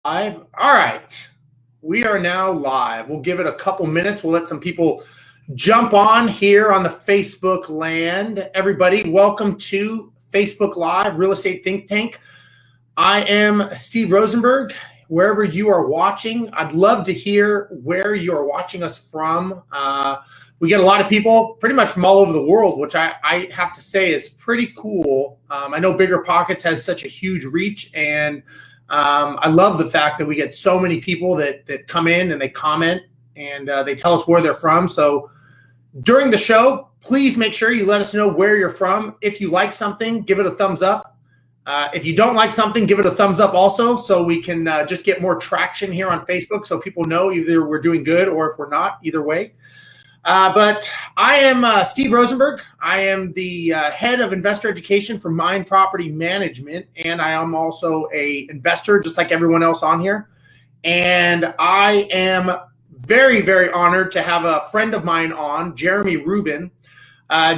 Live. All right. We are now live. We'll give it a couple minutes. We'll let some people jump on here on the Facebook land. Everybody, welcome to Facebook Live Real Estate Think Tank. I am Steve Rosenberg. Wherever you are watching, I'd love to hear where you are watching us from. We get a lot of people pretty much from all over the world, which I have to say is pretty cool. I know Bigger Pockets has such a huge reach, and I love the fact that we get so many people that come in and they comment and they tell us where they're from. So during the show, please make sure you let us know where you're from. If you like something, give it a thumbs up. If you don't like something, give it a thumbs up also, so we can just get more traction here on Facebook so people know either we're doing good or if we're not, either way. But I am Steve Rosenberg. I am the head of investor education for Mind Property Management, and I am also an investor just like everyone else on here. And I am very, very honored to have a friend of mine on, Jeremy Rubin.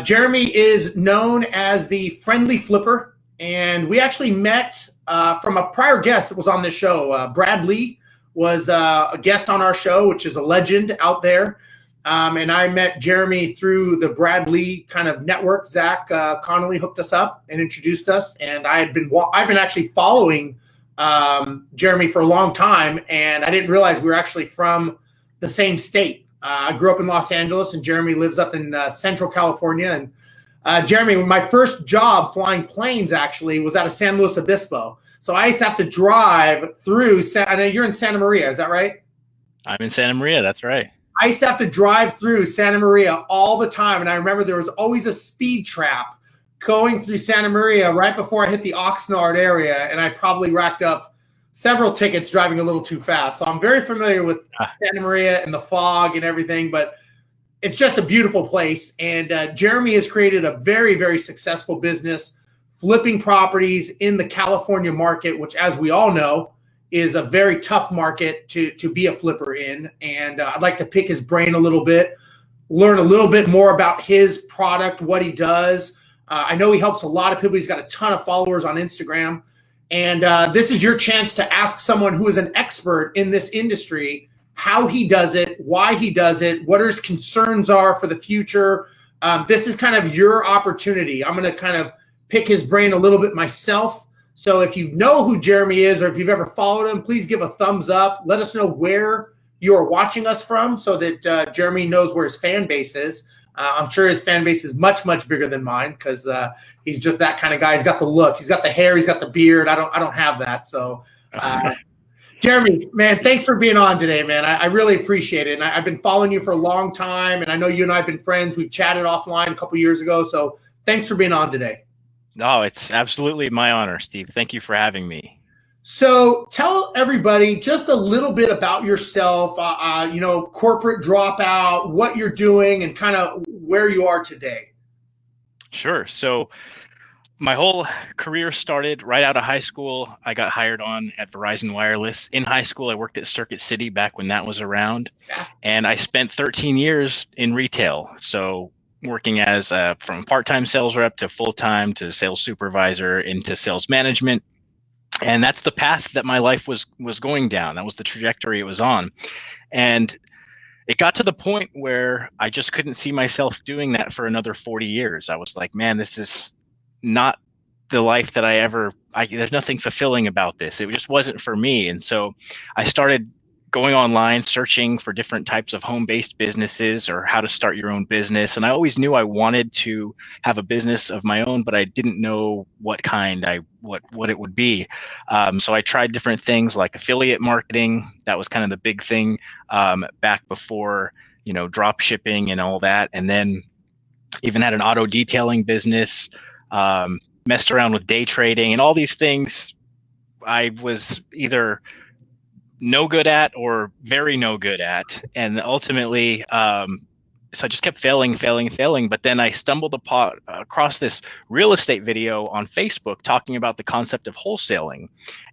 Jeremy is known as the Friendly Flipper. And we actually met from a prior guest that was on this show. Brad Lee was a guest on our show, which is a legend out there. And I met Jeremy through the Brad Lee kind of network. Zach Connolly hooked us up and introduced us. And I've been actually following Jeremy for a long time. And I didn't realize we were actually from the same state. I grew up in Los Angeles, and Jeremy lives up in Central California. And Jeremy, my first job flying planes actually was out of San Luis Obispo. So I used to have to drive through, I know you're in Santa Maria, is that right? I'm in Santa Maria, that's right. I used to have to drive through Santa Maria all the time. And I remember there was always a speed trap going through Santa Maria right before I hit the Oxnard area. And I probably racked up several tickets driving a little too fast. So I'm very familiar with Santa Maria and the fog and everything, but it's just a beautiful place. And Jeremy has created a very, very successful business flipping properties in the California market, which, as we all know, is a very tough market to be a flipper in. And I'd like to pick his brain a little bit, learn a little bit more about his product, what he does. I know he helps a lot of people. He's got a ton of followers on Instagram. And this is your chance to ask someone who is an expert in this industry how he does it, why he does it, what his concerns are for the future. This is kind of your opportunity. I'm going to kind of pick his brain a little bit myself. So if you know who Jeremy is, or if you've ever followed him, please give a thumbs up. Let us know where you are watching us from so that Jeremy knows where his fan base is. I'm sure his fan base is much, much bigger than mine because he's just that kind of guy. He's got the look, he's got the hair, he's got the beard. I don't have that. So Jeremy, man, thanks for being on today, man. I really appreciate it. And I've been following you for a long time, and I know you and I have been friends. We've chatted offline a couple years ago. So thanks for being on today. No, it's absolutely my honor, Steve. Thank you for having me. So tell everybody just a little bit about yourself, corporate dropout, what you're doing, and kind of where you are today. Sure. So my whole career started right out of high school. I got hired on at Verizon Wireless. In high school, I worked at Circuit City back when that was around. Yeah. And I spent 13 years in retail. So working as from part-time sales rep to full-time to sales supervisor into sales management. And that's the path that my life was going down. That was the trajectory it was on. And it got to the point where I just couldn't see myself doing that for another 40 years. I was like, man, this is not the life that there's nothing fulfilling about this. It just wasn't for me. And so I started going online, searching for different types of home-based businesses or how to start your own business. And I always knew I wanted to have a business of my own, but I didn't know what kind, what it would be. So I tried different things like affiliate marketing. That was kind of the big thing back before, drop shipping and all that. And then even had an auto detailing business. Messed around with day trading and all these things I was either no good at or very no good at. And ultimately so I just kept failing. But then I stumbled across this real estate video on Facebook talking about the concept of wholesaling.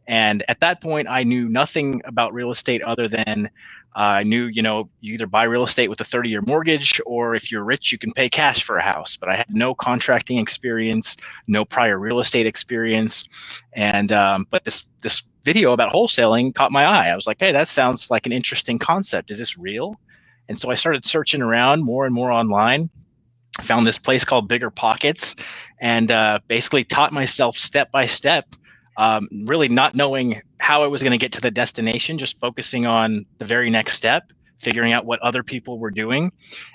And at that point, I knew nothing about real estate other than I knew, you either buy real estate with a 30-year mortgage, or if you're rich, you can pay cash for a house. But I had no contracting experience, no prior real estate experience. And but this video about wholesaling caught my eye. I was like, hey, that sounds like an interesting concept. Is this real? And so I started searching around more and more online. I found this place called Bigger Pockets, and basically taught myself step by step, really not knowing how I was going to get to the destination, just focusing on the very next step, figuring out what other people were doing,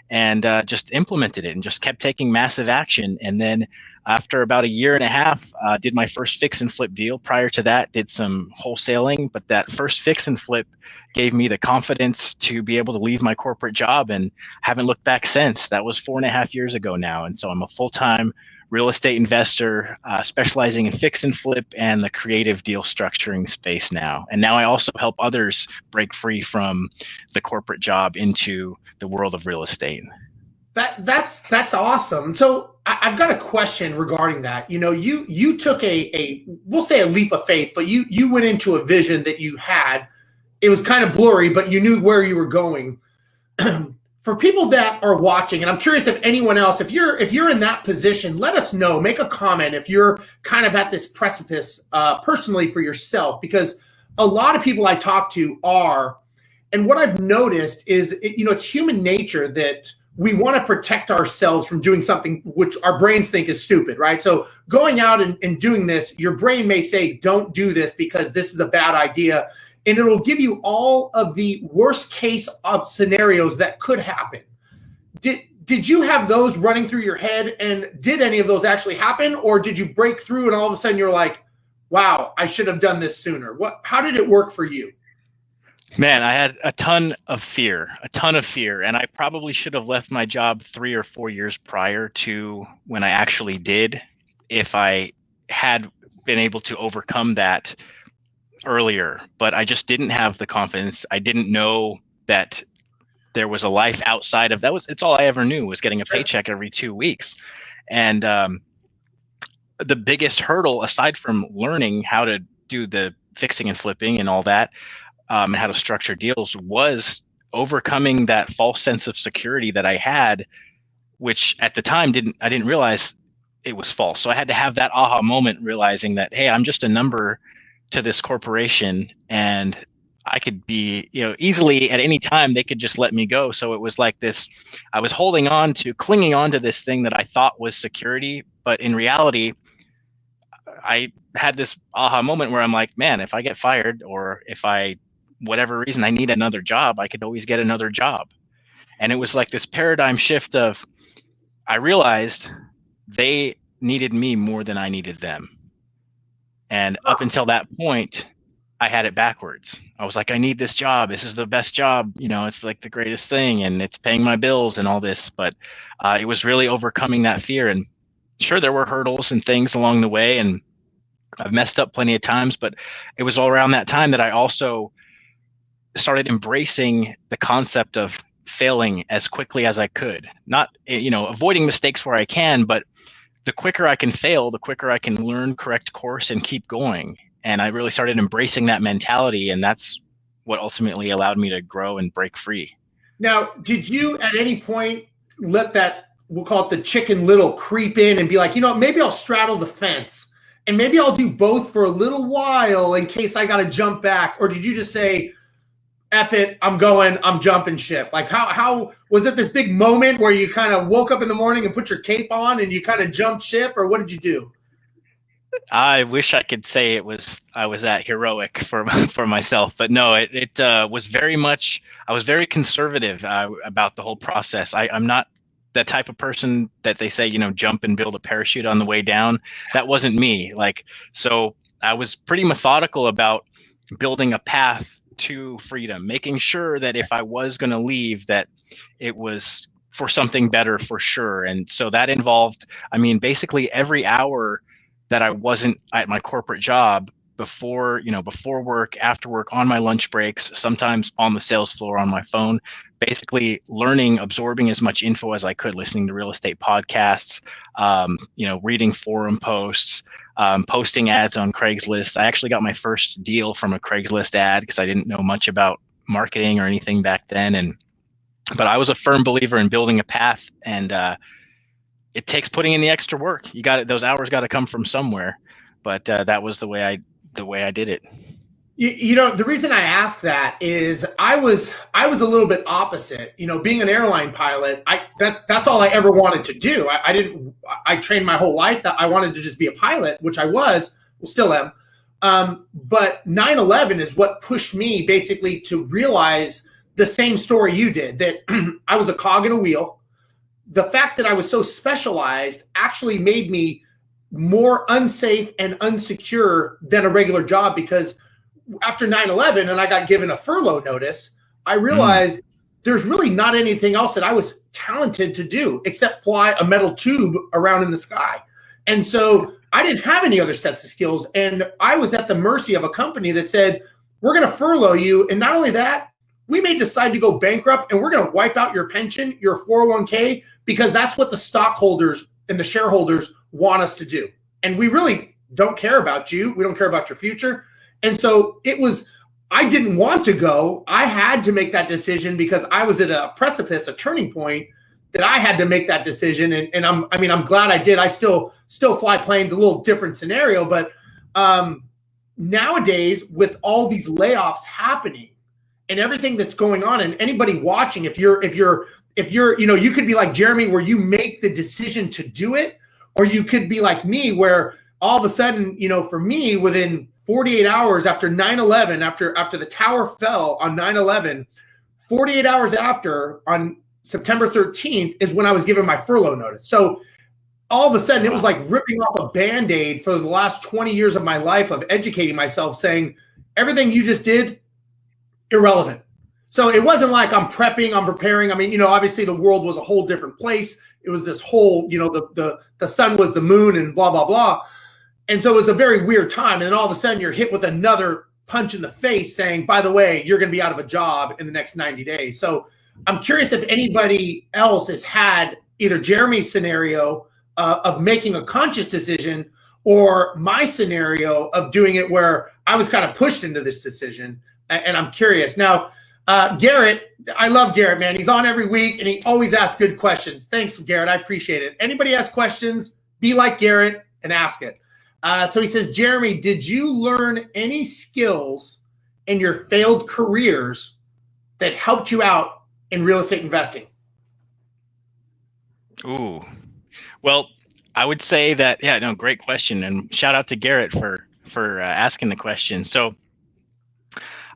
and just implemented it and just kept taking massive action. And then after about a year and a half, did my first fix and flip deal. Prior to that, did some wholesaling, but that first fix and flip gave me the confidence to be able to leave my corporate job, and haven't looked back since. That was 4.5 years ago now. And so I'm a full-time real estate investor, specializing in fix and flip and the creative deal structuring space now. And now I also help others break free from the corporate job into the world of real estate. That's awesome. So I've got a question regarding that. You took we'll say a leap of faith, but you went into a vision that you had. It was kind of blurry, but you knew where you were going. For people that are watching, and I'm curious if anyone else, if you're in that position, let us know. Make a comment if you're kind of at this precipice personally for yourself, because a lot of people I talk to are, and what I've noticed is, it's human nature that we want to protect ourselves from doing something which our brains think is stupid, right? So going out and doing this, your brain may say, don't do this because this is a bad idea. And it'll give you all of the worst case of scenarios that could happen. Did you have those running through your head, and did any of those actually happen? Or did you break through and all of a sudden you're like, wow, I should have done this sooner? How did it work for you? Man, I had a ton of fear. And I probably should have left my job 3 or 4 years prior to when I actually did, if I had been able to overcome that earlier. But I just didn't have the confidence. I didn't know that there was a life outside of that. It's all I ever knew, was getting a paycheck every 2 weeks. And the biggest hurdle, aside from learning how to do the fixing and flipping and all that, and how to structure deals, was overcoming that false sense of security that I had, which at the time I didn't realize it was false. So I had to have that aha moment, realizing that, hey, I'm just a number to this corporation, and I could be, easily at any time they could just let me go. So it was like this, I was clinging on to this thing that I thought was security, but in reality, I had this aha moment where I'm like, man, if I get fired, or if whatever reason I need another job, I could always get another job. And it was like this paradigm shift of, I realized they needed me more than I needed them. And up until that point, I had it backwards. I was like, I need this job. This is the best job. It's like the greatest thing, and it's paying my bills and all this. But it was really overcoming that fear. And sure, there were hurdles and things along the way, and I've messed up plenty of times, but it was all around that time that I also started embracing the concept of failing as quickly as I could. Not, avoiding mistakes where I can, but the quicker I can fail, the quicker I can learn correct course and keep going. And I really started embracing that mentality, and that's what ultimately allowed me to grow and break free. Now, did you at any point let that, we'll call it the Chicken Little, creep in and be like, maybe I'll straddle the fence and maybe I'll do both for a little while in case I got to jump back? Or did you just say, F it, I'm jumping ship? Like, how was it this big moment where you kind of woke up in the morning and put your cape on and you kind of jumped ship, or what did you do? I wish I could say I was that heroic for myself, but no, it was very much, I was very conservative about the whole process. I'm not that type of person that they say, jump and build a parachute on the way down. That wasn't me. So I was pretty methodical about building a path to freedom, making sure that if I was going to leave, that it was for something better for sure. And so that involved, basically every hour that I wasn't at my corporate job, before work, after work, on my lunch breaks, sometimes on the sales floor on my phone, basically learning, absorbing as much info as I could, listening to real estate podcasts, reading forum posts, posting ads on Craigslist. I actually got my first deal from a Craigslist ad because I didn't know much about marketing or anything back then. But I was a firm believer in building a path, and it takes putting in the extra work. Those hours got to come from somewhere. But that was the way I did it. The reason I asked that is I was a little bit opposite. Being an airline pilot, that's all I ever wanted to do. I trained my whole life that I wanted to just be a pilot, which I still am. But 9/11 is what pushed me basically to realize the same story you did, that I was a cog in a wheel. The fact that I was so specialized actually made me more unsafe and unsecure than a regular job, because after 9/11 and I got given a furlough notice, I realized there's really not anything else that I was talented to do except fly a metal tube around in the sky. And so I didn't have any other sets of skills. And I was at the mercy of a company that said, we're going to furlough you. And not only that, we may decide to go bankrupt and we're going to wipe out your pension, your 401k, because that's what the stockholders and the shareholders want us to do. And we really don't care about you. We don't care about your future. And so I didn't want to go. I had to make that decision because I was at a precipice, a turning point that I had to make that decision. And I'm glad I did. I still fly planes, a little different scenario, but nowadays with all these layoffs happening and everything that's going on, and anybody watching, if you're, you could be like Jeremy, where you make the decision to do it, or you could be like me, where all of a sudden, for me, within 48 hours after 9/11, after the tower fell on 9/11, 48 hours after, on September 13th, is when I was given my furlough notice. So all of a sudden, it was like ripping off a Band-Aid for the last 20 years of my life of educating myself, saying, everything you just did, irrelevant. So it wasn't like I'm prepping, I'm preparing. Obviously the world was a whole different place. It was this whole, the sun was the moon and blah, blah, blah. And so it was a very weird time. And then all of a sudden you're hit with another punch in the face saying, by the way, you're going to be out of a job in the next 90 days. So I'm curious if anybody else has had either Jeremy's scenario of making a conscious decision, or my scenario of doing it where I was kind of pushed into this decision. And I'm curious. Now, Garrett, I love Garrett, man. He's on every week and he always asks good questions. Thanks, Garrett. I appreciate it. Anybody has questions, be like Garrett and ask it. So he says, Jeremy, did you learn any skills in your failed careers that helped you out in real estate investing? Ooh, well, I would say that, great question. And shout out to Garrett for asking the question. So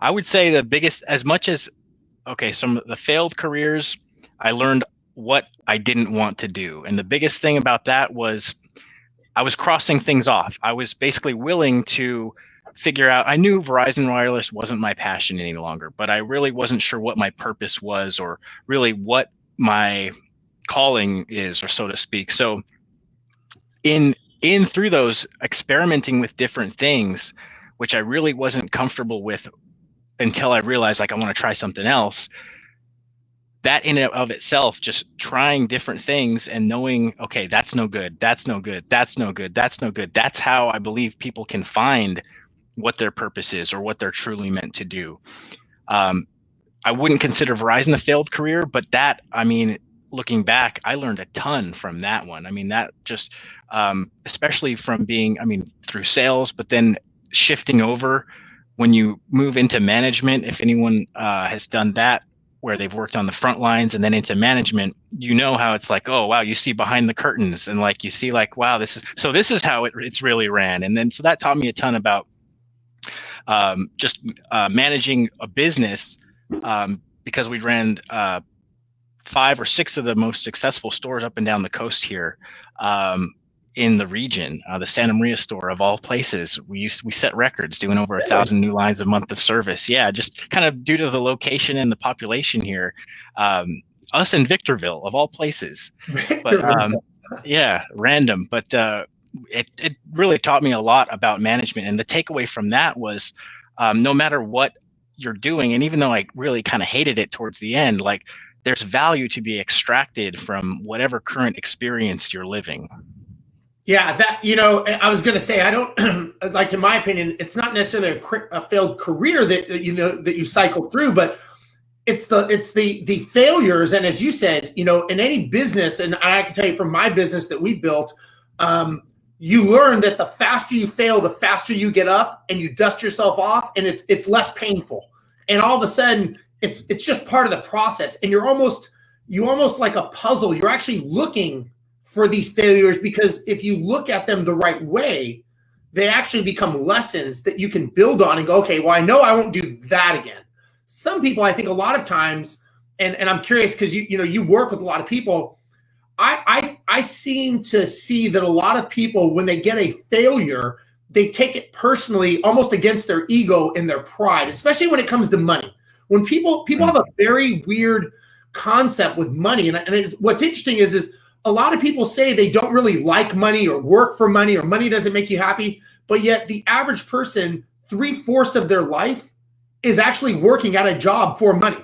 I would say the biggest, some of the failed careers, I learned what I didn't want to do. And the biggest thing about that was I was crossing things off. I was basically willing to figure out, I knew Verizon Wireless wasn't my passion any longer, but I really wasn't sure what my purpose was, or really what my calling is, or so to speak. So through those experimenting with different things, which I really wasn't comfortable with until I realized, I want to try something else. That in and of itself, just trying different things and knowing, okay, that's no good, that's no good, that's no good, that's no good. That's how I believe people can find what their purpose is or what they're truly meant to do. I wouldn't consider Verizon a failed career, but looking back, I learned a ton from that one. That just, especially from being, through sales, but then shifting over when you move into management. If anyone has done that, where they've worked on the front lines and then into management, how it's like, oh, wow, you see behind the curtains, and you see wow, this is how it's really ran. And then, so that taught me a ton about just managing a business, because we ran 5 or 6 of the most successful stores up and down the coast here in the region. The Santa Maria store, of all places, we set records doing over 1,000 new lines a month of service. Yeah, just kind of due to the location and the population here. Us in Victorville, of all places. But random. But it really taught me a lot about management. And the takeaway from that was, no matter what you're doing, and even though I really kind of hated it towards the end, like there's value to be extracted from whatever current experience you're living. Yeah, that, I was going to say, I don't like, in my opinion, it's not necessarily a failed career that you cycled through, but it's the failures. And as you said, in any business, and I can tell you from my business that we built, you learn that the faster you fail, the faster you get up and you dust yourself off, and it's less painful. And all of a sudden, it's just part of the process. And you almost like a puzzle. You're actually looking for these failures, because if you look at them the right way, they actually become lessons that you can build on and go, okay, well, I know I won't do that again. Some people, I think a lot of times, and I'm curious because you work with a lot of people, I seem to see that a lot of people, when they get a failure, they take it personally, almost against their ego and their pride, especially when it comes to money. When people have a very weird concept with money, and what's interesting is a lot of people say they don't really like money or work for money, or money doesn't make you happy, but yet the average person, 3/4 of their life is actually working at a job for money.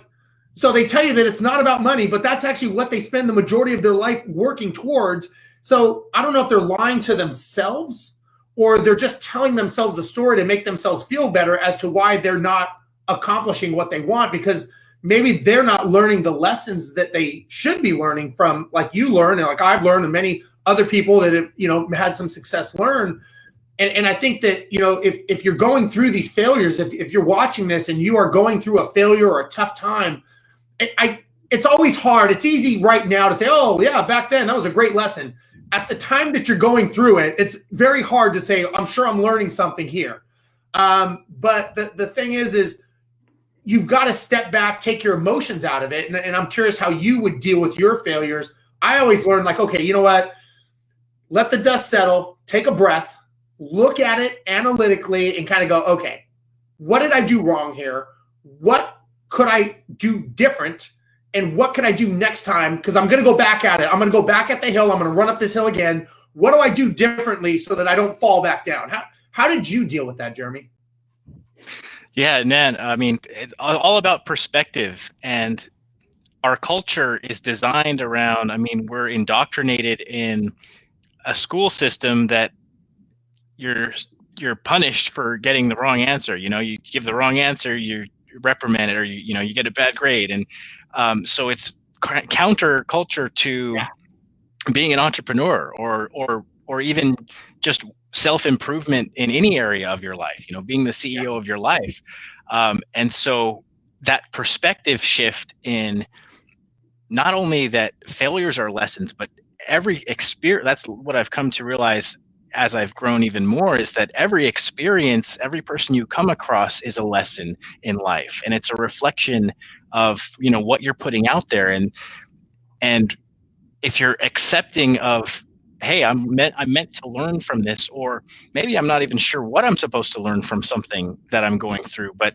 So they tell you that it's not about money, but that's actually what they spend the majority of their life working towards. So I don't know if they're lying to themselves, or they're just telling themselves a story to make themselves feel better as to why they're not accomplishing what they want, because maybe they're not learning the lessons that they should be learning from, like you learn, and like I've learned, and many other people that have, had some success learn. And I think that, if you're going through these failures, if you're watching this and you are going through a failure or a tough time, it's always hard. It's easy right now to say, oh yeah, back then that was a great lesson. At the time that you're going through it, it's very hard to say, I'm sure I'm learning something here. But the thing is you've got to step back, take your emotions out of it. And I'm curious how you would deal with your failures. I always learn, like, okay, you know what? Let the dust settle, take a breath, look at it analytically, and kind of go, okay, what did I do wrong here? What could I do different? And what can I do next time? Because I'm going to go back at it. I'm going to go back at the hill. I'm going to run up this hill again. What do I do differently so that I don't fall back down? How did you deal with that, Jeremy? Yeah, man. I mean, it's all about perspective, and our culture is designed around, we're indoctrinated in a school system that you're punished for getting the wrong answer. You give the wrong answer, you're reprimanded, or you get a bad grade. And so it's counter culture to being an entrepreneur, or even just self-improvement in any area of your life, being the CEO of your life. And so that perspective shift in not only that failures are lessons, but every experience, that's what I've come to realize as I've grown even more, is that every experience, every person you come across is a lesson in life. And it's a reflection of, what you're putting out there. And if you're accepting of, hey, I'm meant to learn from this, or maybe I'm not even sure what I'm supposed to learn from something that I'm going through, but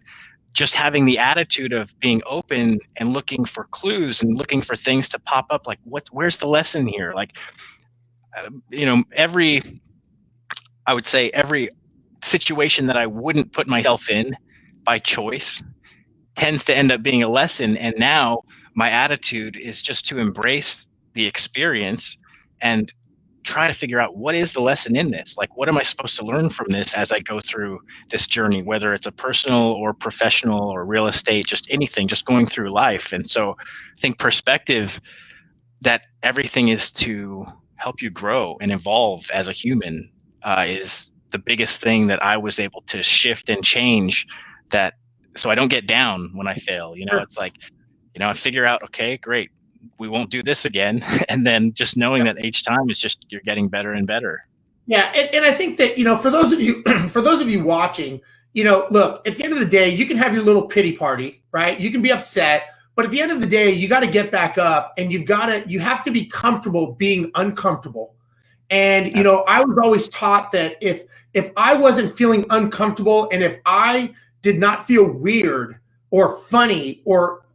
just having the attitude of being open and looking for clues and looking for things to pop up, like where's the lesson here? Like, I would say every situation that I wouldn't put myself in by choice tends to end up being a lesson. And now my attitude is just to embrace the experience and try to figure out, what is the lesson in this? Like, what am I supposed to learn from this as I go through this journey, whether it's a personal or professional or real estate, just anything, just going through life. And so I think perspective, that everything is to help you grow and evolve as a human, is the biggest thing that I was able to shift and change, that so I don't get down when I fail. Sure. It's like, I figure out, okay, great, we won't do this again. And then just knowing that each time is just, you're getting better and better. Yeah. And I think that, for those of you watching, look, at the end of the day, you can have your little pity party, right? You can be upset, but at the end of the day, you got to get back up, and you have to be comfortable being uncomfortable. And, I was always taught that if I wasn't feeling uncomfortable, and if I did not feel weird or funny or,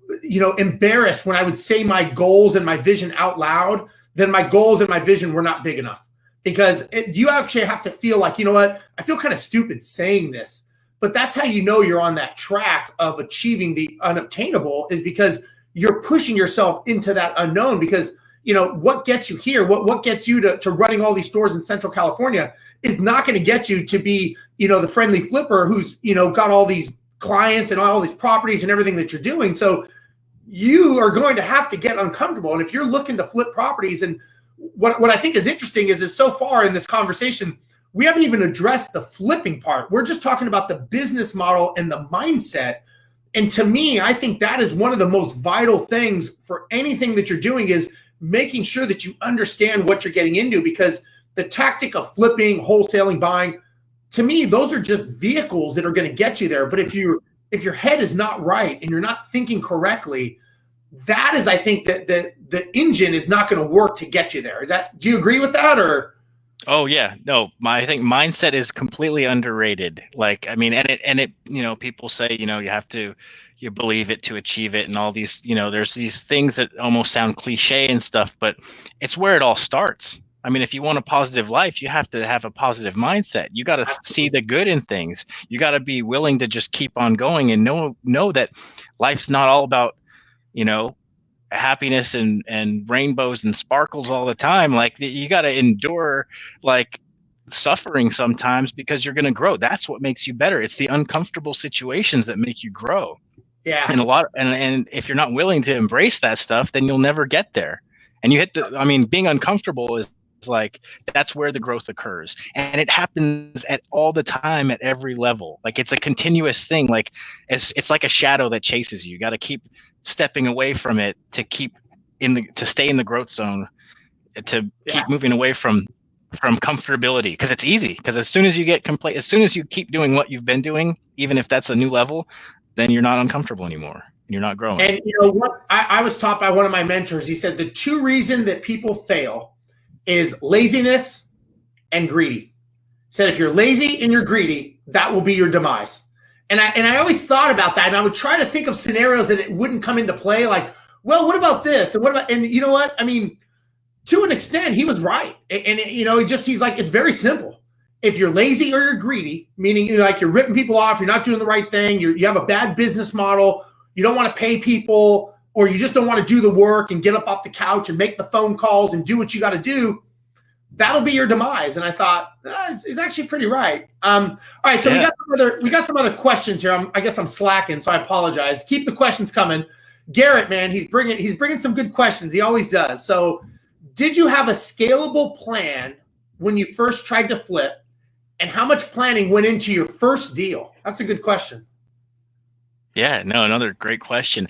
embarrassed when I would say my goals and my vision out loud, then my goals and my vision were not big enough. because you actually have to feel like, you know what, I feel kind of stupid saying this, but that's how you know you're on that track of achieving the unobtainable, is because you're pushing yourself into that unknown. Because, you know, what gets you here, what gets you to running all these stores in Central California is not going to get you to be, you know, the friendly flipper who's, you know, got all these clients and all these properties and everything that you're doing. So you are going to have to get uncomfortable. And if you're looking to flip properties, and what I think is interesting is so far in this conversation, we haven't even addressed the flipping part. We're just talking about the business model and the mindset. And to me, I think that is one of the most vital things for anything that you're doing, is making sure that you understand what you're getting into, because the tactic of flipping, wholesaling, buying, to me, those are just vehicles that are going to get you there. But if your head is not right and you're not thinking correctly, that is, I think, that the engine is not going to work to get you there. Do you agree with that, or? Oh yeah, no, I think mindset is completely underrated. Like, I mean, and it, you know, people say, you know, you believe it to achieve it, and all these, you know, there's these things that almost sound cliche and stuff, but it's where it all starts. I mean, if you want a positive life, you have to have a positive mindset. You got to see the good in things. You got to be willing to just keep on going and know that life's not all about, you know, happiness and rainbows and sparkles all the time. Like, you got to endure like suffering sometimes, because you're going to grow. That's what makes you better. It's the uncomfortable situations that make you grow. Yeah. And if you're not willing to embrace that stuff, then you'll never get there. And being uncomfortable is like, that's where the growth occurs. And it happens at all the time, at every level. Like, it's a continuous thing. Like, it's like a shadow that chases you. You got to keep stepping away from it to stay in the growth zone, to keep moving away from comfortability, because it's easy. Because as soon as you get as soon as you keep doing what you've been doing, even if that's a new level, then you're not uncomfortable anymore. You're not growing. And you know what? I was taught by one of my mentors. He said the two reasons that people fail is laziness and greedy. He said if you're lazy and you're greedy, that will be your demise. And I always thought about that, and I would try to think of scenarios that it wouldn't come into play. Like, well, what about this? And you know what? I mean, to an extent, he was right. And you know, he's like, it's very simple. If you're lazy or you're greedy, meaning like you're ripping people off, you're not doing the right thing, you have a bad business model, you don't want to pay people, or you just don't want to do the work and get up off the couch and make the phone calls and do what you got to do, that'll be your demise. And I thought, it's actually pretty right. All right, so we got some other questions here. I guess I'm slacking, so I apologize. Keep the questions coming. Garrett, man, he's bringing some good questions. He always does. So, did you have a scalable plan when you first tried to flip, and how much planning went into your first deal? That's a good question. Yeah, no, another great question.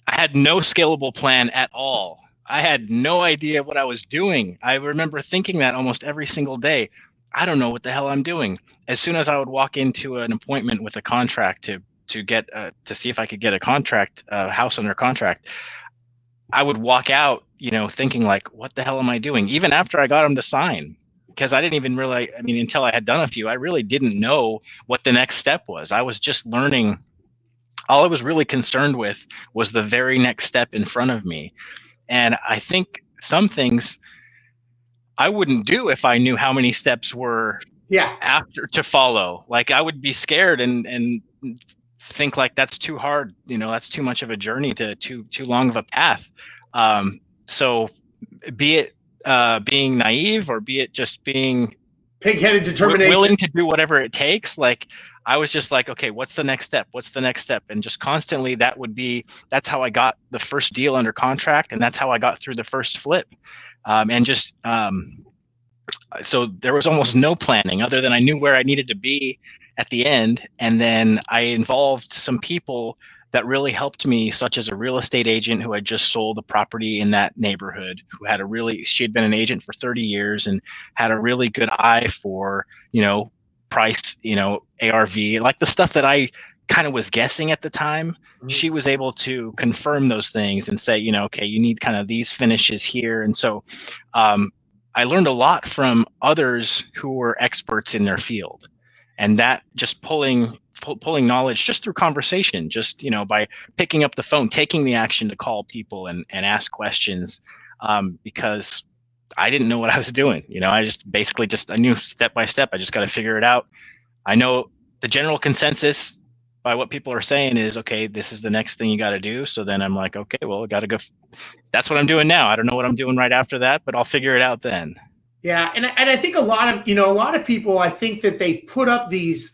I had no scalable plan at all. I had no idea what I was doing. I remember thinking that almost every single day. I don't know what the hell I'm doing. As soon as I would walk into an appointment with a contract to get to see if I could get a contract, house under contract, I would walk out, you know, thinking like, what the hell am I doing? Even after I got them to sign, because I didn't even really, I mean, until I had done a few, I really didn't know what the next step was. I was just learning. All I was really concerned with was the very next step in front of me. And I think some things I wouldn't do if I knew how many steps were after to follow. Like, I would be scared and think like, that's too hard. You know, that's too much of a journey, to too long of a path. So be it being naive, or be it just being pig-headed determination, willing to do whatever it takes. Like, I was just like, okay, what's the next step? What's the next step? And just constantly, that's how I got the first deal under contract. And that's how I got through the first flip. So there was almost no planning, other than I knew where I needed to be at the end. And then I involved some people that really helped me, such as a real estate agent who had just sold a property in that neighborhood, she had been an agent for 30 years and had a really good eye for, you know, price, you know, ARV, like the stuff that I kind of was guessing at the time. Mm-hmm. She was able to confirm those things and say, you know, okay, you need kind of these finishes here. And so I learned a lot from others who were experts in their field, and that just pulling knowledge just through conversation, just, you know, by picking up the phone, taking the action to call people and ask questions, because I didn't know what I was doing. I knew step by step. I just got to figure it out. I know the general consensus by what people are saying is, okay, this is the next thing you got to do. So then I'm like, okay, well, I got to go. That's what I'm doing now. I don't know what I'm doing right after that, but I'll figure it out then. Yeah, and I think a lot of people, I think that they put up these,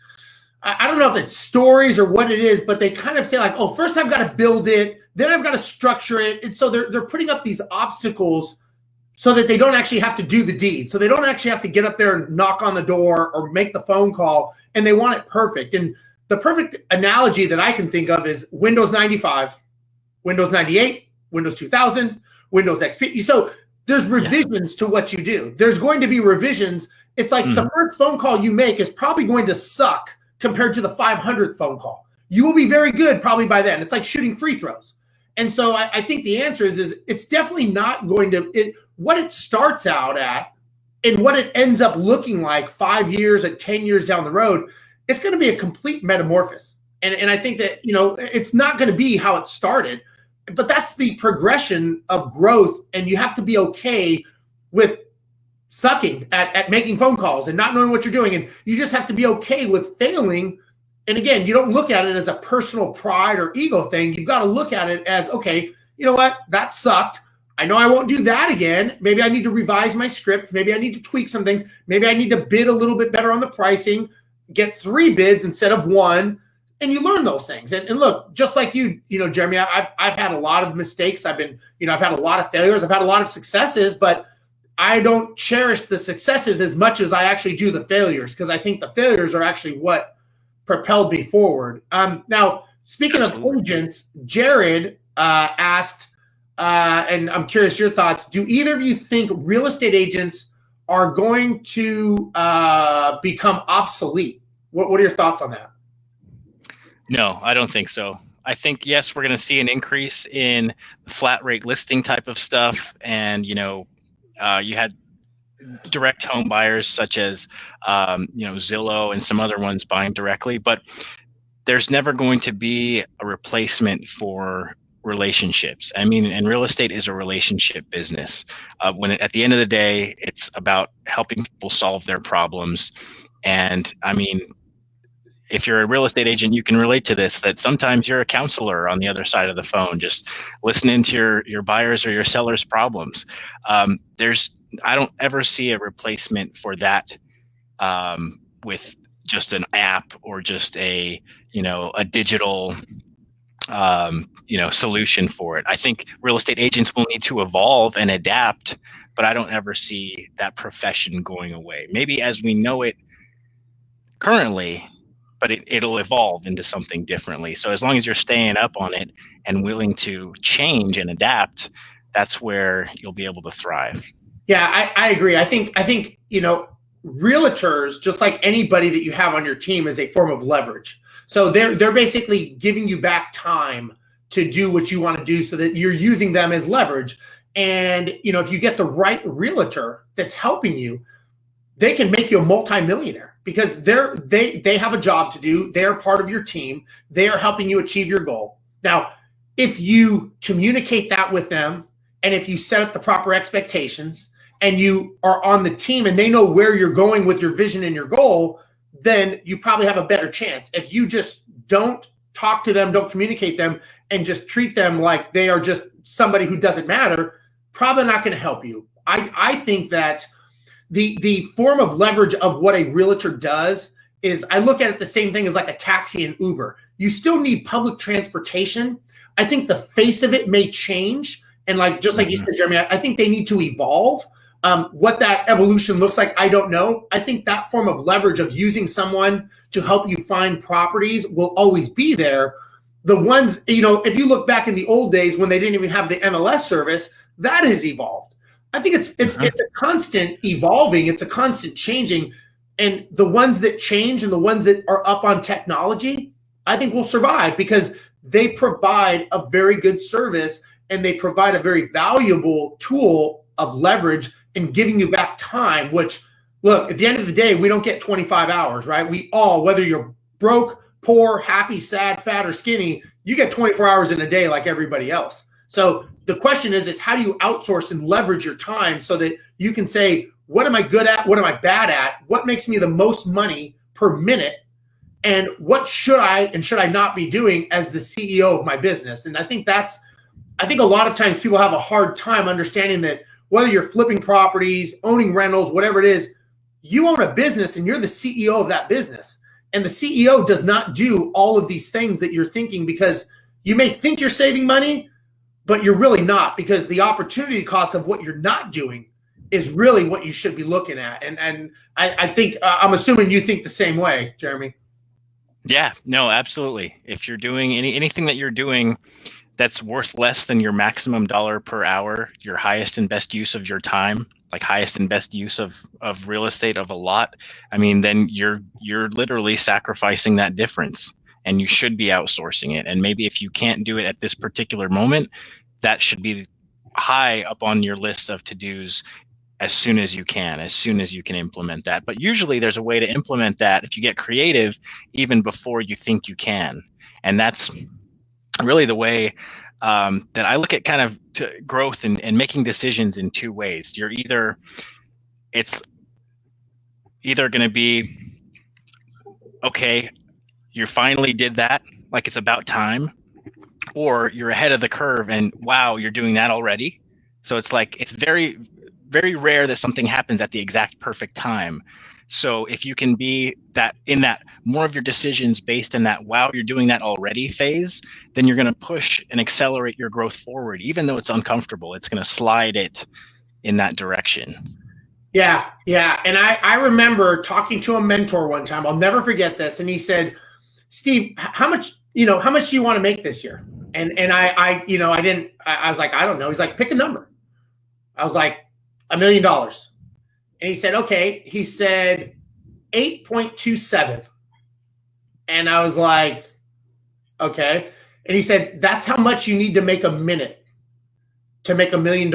I don't know if it's stories or what it is, but they kind of say like, oh, first I've got to build it, then I've got to structure it, and so they're putting up these obstacles so that they don't actually have to do the deed, so they don't actually have to get up there and knock on the door or make the phone call, and they want it perfect. And the perfect analogy that I can think of is Windows 95, Windows 98, Windows 2000, Windows XP. So there's revisions to what you do. There's going to be revisions. It's like the first phone call you make is probably going to suck compared to the 500th phone call. You will be very good probably by then. It's like shooting free throws. And so I think the answer is it's definitely not going to what it starts out at and what it ends up looking like 5 years and 10 years down the road. It's going to be a complete metamorphosis. And I think that, it's not going to be how it started, but that's the progression of growth. And you have to be okay with sucking at making phone calls and not knowing what you're doing. And you just have to be okay with failing. And again, you don't look at it as a personal pride or ego thing. You've got to look at it as, okay, you know what? That sucked. I know I won't do that again. Maybe I need to revise my script. Maybe I need to tweak some things. Maybe I need to bid a little bit better on the pricing, get 3 bids instead of 1. And you learn those things. And look, just like you, Jeremy, I've had a lot of mistakes. I've had a lot of failures. I've had a lot of successes, but I don't cherish the successes as much as I actually do the failures, because I think the failures are actually what propelled me forward. Now, speaking Absolutely. Of agents, Jared asked, and I'm curious your thoughts, do either of you think real estate agents are going to become obsolete? What are your thoughts on that? No, I don't think so. I think, yes, we're going to see an increase in flat rate listing type of stuff. And, you had direct home buyers such as, Zillow and some other ones buying directly, but there's never going to be a replacement for relationships. I mean, and real estate is a relationship business. At the end of the day, it's about helping people solve their problems. And I mean, if you're a real estate agent, you can relate to this, that sometimes you're a counselor on the other side of the phone, just listening to your buyers or your sellers' problems. I don't ever see a replacement for that with just an app or just a digital solution for it. I think real estate agents will need to evolve and adapt, but I don't ever see that profession going away. Maybe as we know it currently, but it'll evolve into something differently. So as long as you're staying up on it and willing to change and adapt, that's where you'll be able to thrive. Yeah, I agree. I think realtors, just like anybody that you have on your team, is a form of leverage. So they're basically giving you back time to do what you want to do, so that you're using them as leverage. And if you get the right realtor that's helping you, they can make you a multimillionaire, because they have a job to do. They're part of your team. They are helping you achieve your goal. Now, if you communicate that with them, and if you set up the proper expectations, and you are on the team and they know where you're going with your vision and your goal, then you probably have a better chance. If you just don't talk to them, don't communicate them, and just treat them like they are just somebody who doesn't matter, probably not going to help you. I think that the form of leverage of what a realtor does is, I look at it the same thing as like a taxi and Uber. You still need public transportation. I think the face of it may change. And just like you said, Jeremy, I think they need to evolve. What that evolution looks like, I don't know. I think that form of leverage of using someone to help you find properties will always be there. The ones, if you look back in the old days when they didn't even have the MLS service, that has evolved. I think it's a constant evolving. It's a constant changing. And the ones that change and the ones that are up on technology, I think will survive, because they provide a very good service and they provide a very valuable tool of leverage and giving you back time, which, look, at the end of the day, we don't get 25 hours, right? We all, whether you're broke, poor, happy, sad, fat, or skinny, you get 24 hours in a day like everybody else. So the question is how do you outsource and leverage your time so that you can say, what am I good at? What am I bad at? What makes me the most money per minute? And what should I and should I not be doing as the CEO of my business? And I think a lot of times people have a hard time understanding that whether you're flipping properties, owning rentals, whatever it is, you own a business and you're the CEO of that business. And the CEO does not do all of these things that you're thinking, because you may think you're saving money, but you're really not, because the opportunity cost of what you're not doing is really what you should be looking at. And I think, I'm assuming you think the same way, Jeremy. Yeah, no, absolutely. If you're doing anything that you're doing that's worth less than your maximum dollar per hour, your highest and best use of your time, like highest and best use of real estate of a lot, I mean, then you're literally sacrificing that difference, and you should be outsourcing it. And maybe if you can't do it at this particular moment, that should be high up on your list of to-dos as soon as you can implement that. But usually there's a way to implement that if you get creative even before you think you can. And that's really the way that I look at kind of growth and making decisions in two ways. It's either going to be, okay, you finally did that, like it's about time, or you're ahead of the curve and wow, you're doing that already. So it's like, it's very, very rare that something happens at the exact perfect time. So if you can be that in that more of your decisions based in that, wow, you're doing that already phase, then you're going to push and accelerate your growth forward. Even though it's uncomfortable, it's going to slide it in that direction. Yeah. And I remember talking to a mentor one time. I'll never forget this. And he said, Steve, how much do you want to make this year? And I was like, I don't know. He's like, pick a number. I was like, $1 million. And he said, okay. He said 8.27. And I was like, okay. And he said, that's how much you need to make a minute to make $1 million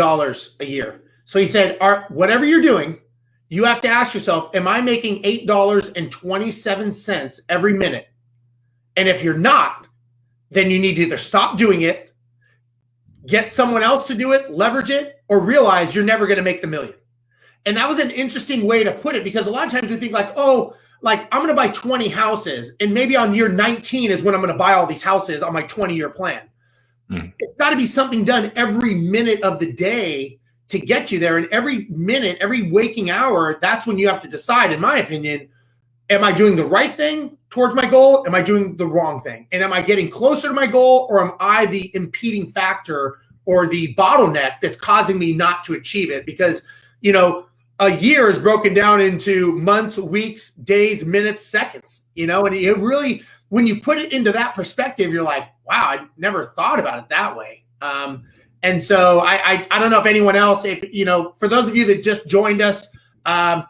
a year. So he said, whatever you're doing, you have to ask yourself, am I making $8.27 every minute? And if you're not, then you need to either stop doing it, get someone else to do it, leverage it, or realize you're never going to make the million. And that was an interesting way to put it, because a lot of times we think like, oh, like I'm going to buy 20 houses, and maybe on year 19 is when I'm going to buy all these houses on my 20-year plan. It's got to be something done every minute of the day to get you there. And every minute, every waking hour, that's when you have to decide, in my opinion, am I doing the right thing towards my goal? Am I doing the wrong thing? And am I getting closer to my goal, or am I the impeding factor or the bottleneck that's causing me not to achieve it? Because, a year is broken down into months, weeks, days, minutes, seconds, and it really, when you put it into that perspective, you're like, wow, I never thought about it that way. And so I don't know if anyone else, for those of you that just joined us,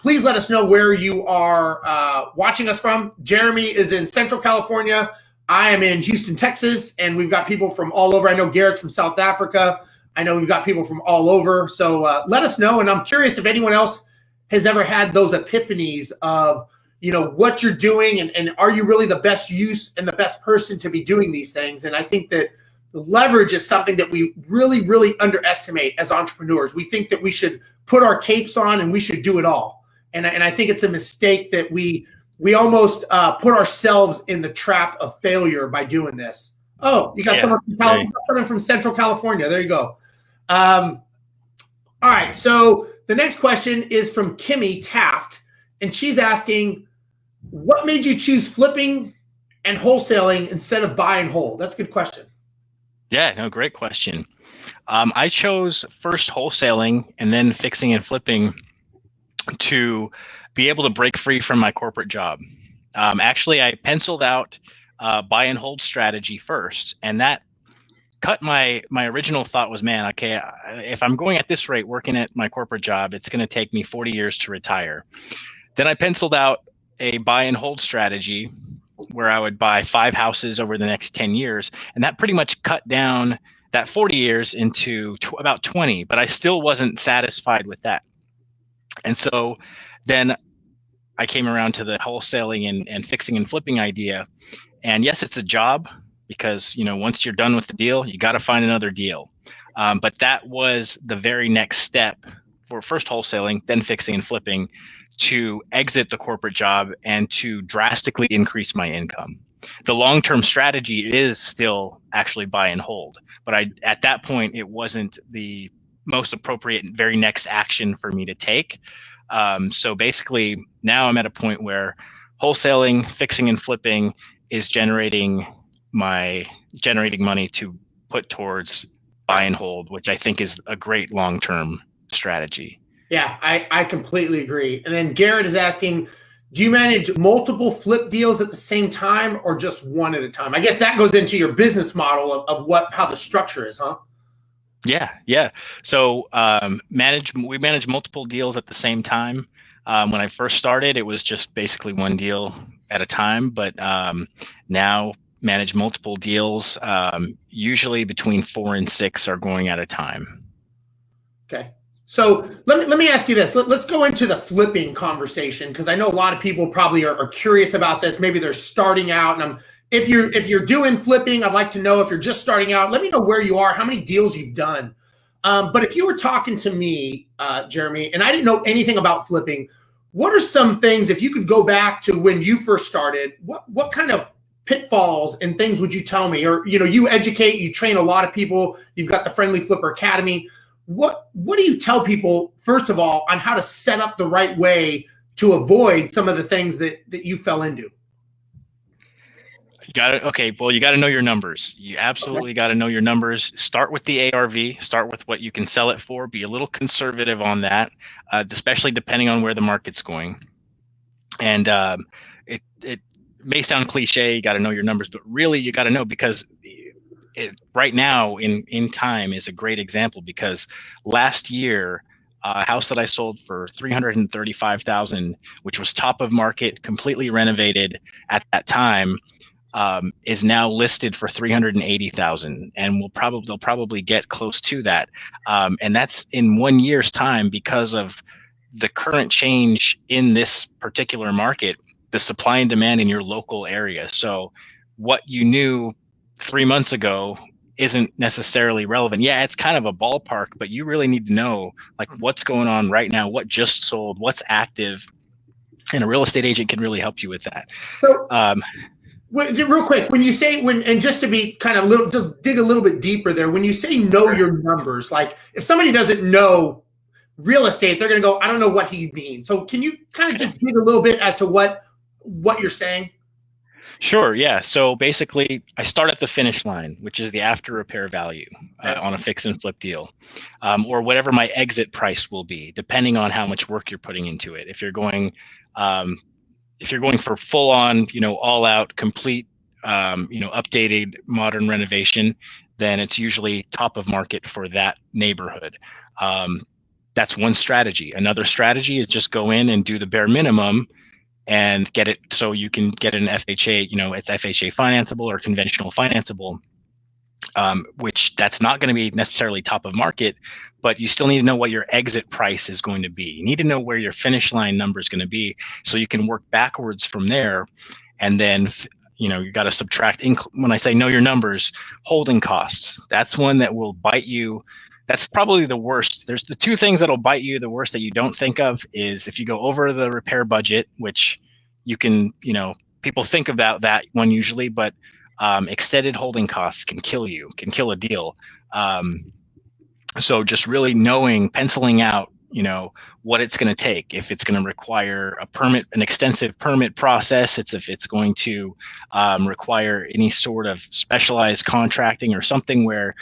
please let us know where you are watching us from. Jeremy is in Central California. I am in Houston, Texas, and we've got people from all over. I know Garrett's from South Africa. I know we've got people from all over. So let us know. And I'm curious if anyone else has ever had those epiphanies of, what you're doing, and are you really the best use and the best person to be doing these things? And I think that leverage is something that we really, really underestimate as entrepreneurs. We think that we should put our capes on and we should do it all. And I think it's a mistake that we almost put ourselves in the trap of failure by doing this. Oh, you got someone from Central California. There you go. All right. So the next question is from Kimmy Taft, and she's asking, what made you choose flipping and wholesaling instead of buy and hold? That's a good question. Yeah, no, great question. I chose first wholesaling and then fixing and flipping to be able to break free from my corporate job. Actually, I penciled out buy and hold strategy first, and that cut my original thought was, man, okay, if I'm going at this rate working at my corporate job, it's going to take me 40 years to retire. Then I penciled out a buy and hold strategy where I would buy 5 houses over the next 10 years. And that pretty much cut down that 40 years into about 20, but I still wasn't satisfied with that. And so then I came around to the wholesaling and fixing and flipping idea. And yes, it's a job, because, once you're done with the deal, you got to find another deal. But that was the very next step for first wholesaling, then fixing and flipping, to exit the corporate job and to drastically increase my income. The long-term strategy is still actually buy and hold, but at that point, it wasn't the most appropriate very next action for me to take. So basically, now I'm at a point where wholesaling, fixing and flipping is generating money to put towards buy and hold, which I think is a great long-term strategy. Yeah, I completely agree. And then Garrett is asking, do you manage multiple flip deals at the same time or just one at a time? I guess that goes into your business model of how the structure is, huh? Yeah. So we manage multiple deals at the same time. When I first started, it was just basically one deal at a time, but now manage multiple deals. Usually between 4 and 6 are going at a time. Okay. So let me ask you this. Let's go into the flipping conversation, because I know a lot of people probably are curious about this. Maybe they're starting out, and if you're doing flipping, I'd like to know. If you're just starting out, let me know where you are, how many deals you've done. But if you were talking to me, Jeremy, and I didn't know anything about flipping, what are some things, if you could go back to when you first started, what kind of pitfalls and things would you tell me? Or, you educate, you train a lot of people, you've got the Friendly Flipper Academy. What do you tell people, first of all, on how to set up the right way to avoid some of the things that you fell into? You got to know your numbers. You absolutely got to know your numbers. Start with the ARV, start with what you can sell it for. Be a little conservative on that, especially depending on where the market's going. And it may sound cliche, you got to know your numbers, but really you got to know, because right now in time is a great example, because last year, a house that I sold for $335,000, which was top of market, completely renovated at that time, is now listed for $380,000, and they'll probably get close to that. And that's in 1 year's time, because of the current change in this particular market, the supply and demand in your local area. So what you knew 3 months ago isn't necessarily relevant. Yeah, it's kind of a ballpark, but you really need to know what's going on right now, what just sold, what's active, and a real estate agent can really help you with that. So, real quick, when you say and just to be kind of just dig a little bit deeper there, when you say know your numbers, like if somebody doesn't know real estate, they're going to go, I don't know what he means. So can you kind of just dig a little bit as to what you're saying? Sure. Yeah. So basically, I start at the finish line, which is the after repair value on a fix and flip deal, or whatever my exit price will be, depending on how much work you're putting into it. If you're going for full on, all out, complete, updated, modern renovation, then it's usually top of market for that neighborhood. That's one strategy. Another strategy is just go in and do the bare minimum and get it so you can get an FHA, it's FHA financeable or conventional financeable, which that's not going to be necessarily top of market, but you still need to know what your exit price is going to be. You need to know where your finish line number is going to be so you can work backwards from there. And then, you got to subtract, when I say know your numbers, holding costs. That's one that will bite you. That's probably the worst. There's the two things that'll bite you the worst that you don't think of is if you go over the repair budget, which you can, people think about that one usually, but extended holding costs can kill a deal. So just really penciling out, what it's going to take, if it's going to require an extensive permit process, if it's going to require any sort of specialized contracting or something where,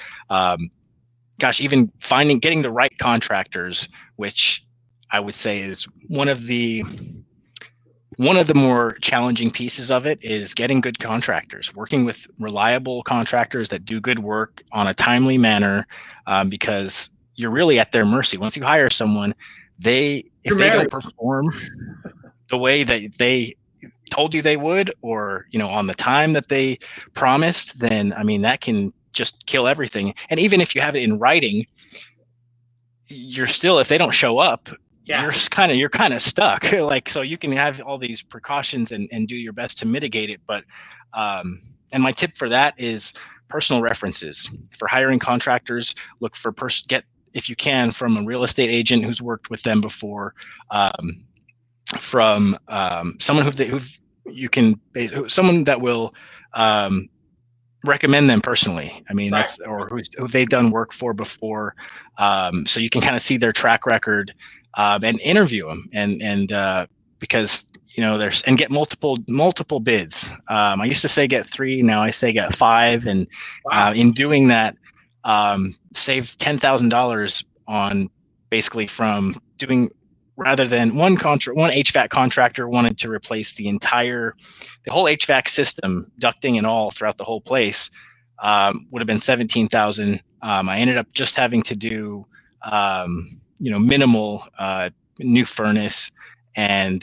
even getting the right contractors, which I would say is one of the more challenging pieces of it, is getting good contractors, working with reliable contractors that do good work on a timely manner, because you're really at their mercy. Once you hire someone, if they don't perform the way that they told you they would, or, on the time that they promised, then, that can just kill everything. And even if you have it in writing, you're still, if they don't show up, you're kind of stuck. So you can have all these precautions and do your best to mitigate it, but And my tip for that is personal references. For hiring contractors, look for get, if you can, from a real estate agent who's worked with them before, from someone who you can, someone that will recommend them personally. I mean, that's, or who they've done work for before, so you can kind of see their track record, and interview them, and because there's, and get multiple bids. I used to say get 3, now I say get 5, and in doing that, saved $10,000 on basically from doing, rather than one HVAC contractor wanted to replace the whole HVAC system, ducting and all throughout the whole place, would have been $17,000. I ended up just having to do minimal new furnace, and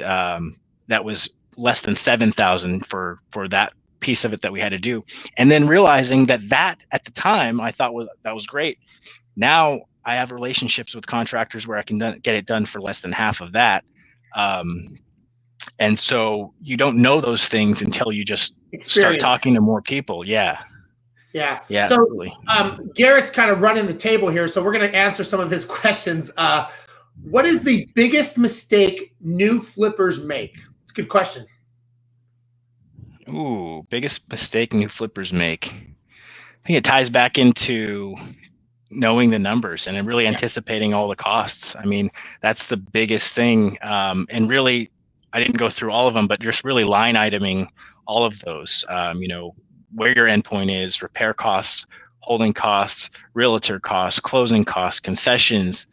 that was less than $7,000 for that piece of it that we had to do. And then realizing that at the time I thought that was great. Now I have relationships with contractors where I can get it done for less than half of that. And so you don't know those things until you just start talking to more people. Yeah. So absolutely. Garrett's kind of running the table here, so we're going to answer some of his questions. What is the biggest mistake new flippers make? It's a good question. Ooh, biggest mistake new flippers make. I think it ties back into knowing the numbers and then really anticipating all the costs. I mean, that's the biggest thing. And really, I didn't go through all of them, but just really line iteming all of those, where your endpoint is, repair costs, holding costs, realtor costs, closing costs, concessions,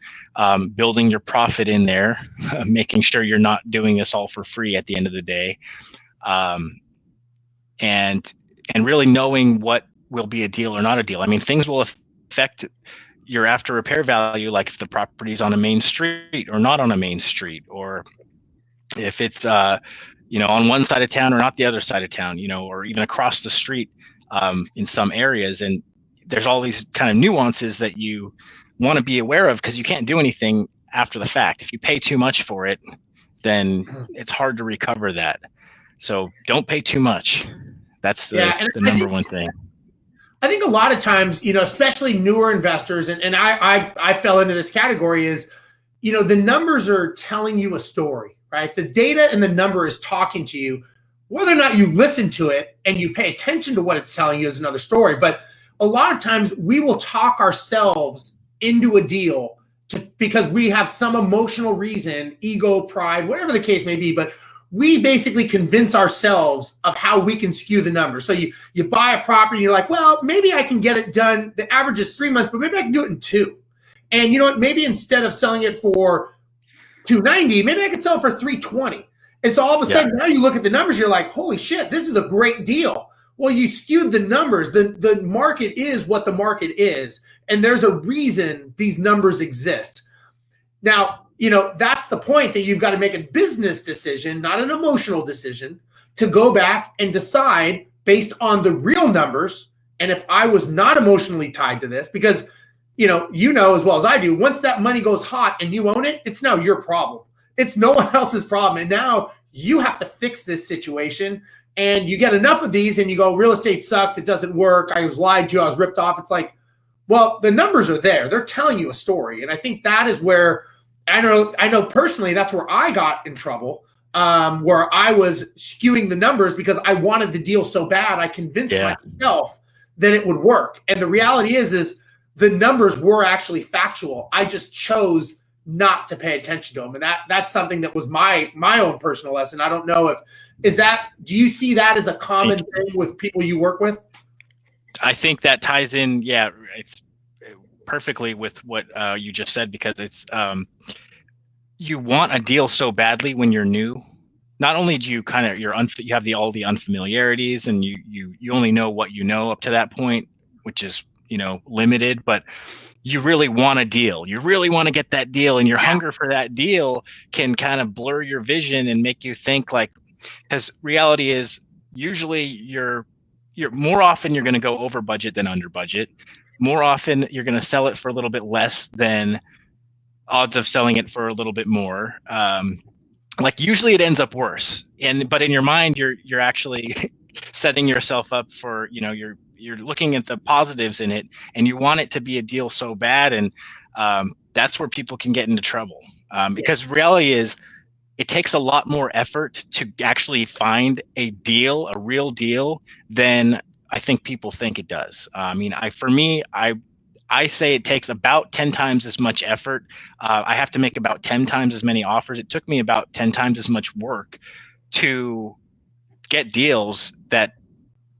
building your profit in there, making sure you're not doing this all for free at the end of the day. And really knowing what will be a deal or not a deal. I mean, things will affect your after repair value, like if the property's on a main street or not on a main street, or if it's on one side of town or not the other side of town, or even across the street in some areas. And there's all these kind of nuances that you want to be aware of, because you can't do anything after the fact. If you pay too much for it, then it's hard to recover that. So don't pay too much. That's the number one thing. I think a lot of times, especially newer investors, and I fell into this category, is, the numbers are telling you a story, right? The data and the number is talking to you. Whether or not you listen to it and you pay attention to what it's telling you is another story. But a lot of times we will talk ourselves into a deal because we have some emotional reason, ego, pride, whatever the case may be. But we basically convince ourselves of how we can skew the numbers. So you buy a property, and you're like, well, maybe I can get it done. The average is 3 months, but maybe I can do it in 2. And you know what? Maybe instead of selling it for $290, maybe I can sell it for $320. And so all of a sudden, now you look at the numbers, you're like, holy shit, this is a great deal. Well, you skewed the numbers. The market is what the market is. And there's a reason these numbers exist. Now, that's the point, that you've got to make a business decision, not an emotional decision, to go back and decide based on the real numbers. And if I was not emotionally tied to this, because, you know as well as I do, once that money goes hot and you own it, it's now your problem. It's no one else's problem. And now you have to fix this situation. And you get enough of these and you go, real estate sucks. It doesn't work. I was lied to. I was ripped off. It's like, well, the numbers are there. They're telling you a story. And I think that is where I know personally, that's where I got in trouble, where I was skewing the numbers because I wanted the deal so bad. I convinced myself that it would work. And the reality is the numbers were actually factual. I just chose not to pay attention to them. And that's something that was my own personal lesson. I don't know do you see that as a common thing with people you work with? I think that ties in. Yeah, it's perfectly with what you just said, because it's you want a deal so badly when you're new. Not only do you you have all the unfamiliarities, and you only know what you know up to that point, which is limited, but you really want a deal. You really want to get that deal, and your hunger for that deal can kind of blur your vision and make you think because reality is usually you're more often you're going to go over budget than under budget. More often you're going to sell it for a little bit less than odds of selling it for a little bit more. Usually it ends up worse. But in your mind, you're actually setting yourself up for, you're looking at the positives in it, and you want it to be a deal so bad, and that's where people can get into trouble. Because reality is, it takes a lot more effort to actually find a deal, a real deal, than I think people think it does. For me, I say it takes about 10 times as much effort. I have to make about 10 times as many offers. It took me about 10 times as much work to get deals